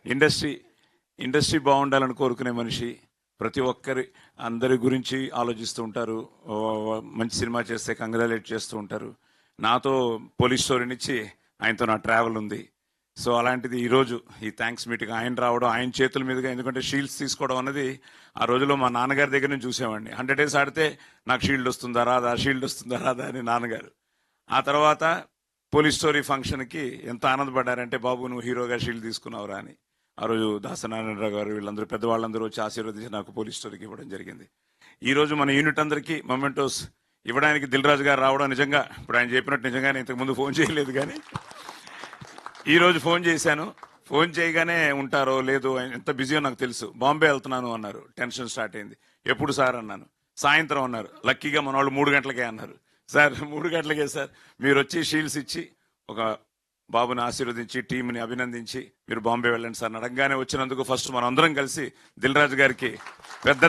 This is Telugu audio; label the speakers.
Speaker 1: ఇండస్ట్రీ ఇండస్ట్రీ బాగుండాలని కోరుకునే మనిషి. ప్రతి ఒక్కరి అందరి గురించి ఆలోచిస్తూ ఉంటారు. మంచి సినిమా చేస్తే కంగ్రాచులేట్ చేస్తూ ఉంటారు. నాతో పోలీస్ స్టోరీనిచ్చి ఆయనతో నా ట్రావెల్ ఉంది. సో అలాంటిది ఈరోజు ఈ థ్యాంక్స్ మీటింగ్ ఆయన రావడం, ఆయన చేతుల మీదుగా, ఎందుకంటే షీల్డ్స్ తీసుకోవడం అన్నది ఆ రోజులో మా నాన్నగారి దగ్గర నుంచి చూసామండి. 100 days ఆడితే నాకు షీల్డ్ వస్తుందా రాదా, షీల్డ్ వస్తుందా రాదా అని నాన్నగారు. ఆ తర్వాత పోలీస్ స్టోరీ ఫంక్షన్కి ఎంత ఆనందపడ్డారంటే, బాబు నువ్వు హీరోగా షీల్డ్ తీసుకున్నావురా అని. ఆ రోజు దాసనారాయణరావు గారు వీళ్ళందరూ పెద్దవాళ్ళందరూ వచ్చి ఆశీర్వదించి నాకు పోలీస్ స్టోరీకి ఇవ్వడం జరిగింది. ఈరోజు మన యూనిట్ అందరికీ మొమెంటోస్ ఇవ్వడానికి దిల్ రాజు గారు రావడం నిజంగా, ఇప్పుడు ఆయన చెప్పినట్టు నిజంగానే ఇంతకుముందు ఫోన్ చేయలేదు, కానీ ఈరోజు ఫోన్ చేశాను. ఫోన్ చేయగానే ఉంటారో లేదో, ఎంత బిజీయో నాకు తెలుసు. బాంబే వెళ్తున్నాను అన్నారు. టెన్షన్ స్టార్ట్ అయింది. ఎప్పుడు సార్ అన్నాను. సాయంత్రం అన్నారు. లక్కీగా మన వాళ్ళు 3 గంటలకే అన్నారు. సార్ 3 గంటలకే సార్, మీరు వచ్చి షీల్డ్స్ ఇచ్చి ఒక బాబుని ఆశీర్వదించి టీంని అభినందించి మీరు బాంబే వెళ్ళండి సార్ అడగగానే వచ్చినందుకు ఫస్ట్ మనం అందరం కలిసి దిల్ రాజు గారికి పెద్ద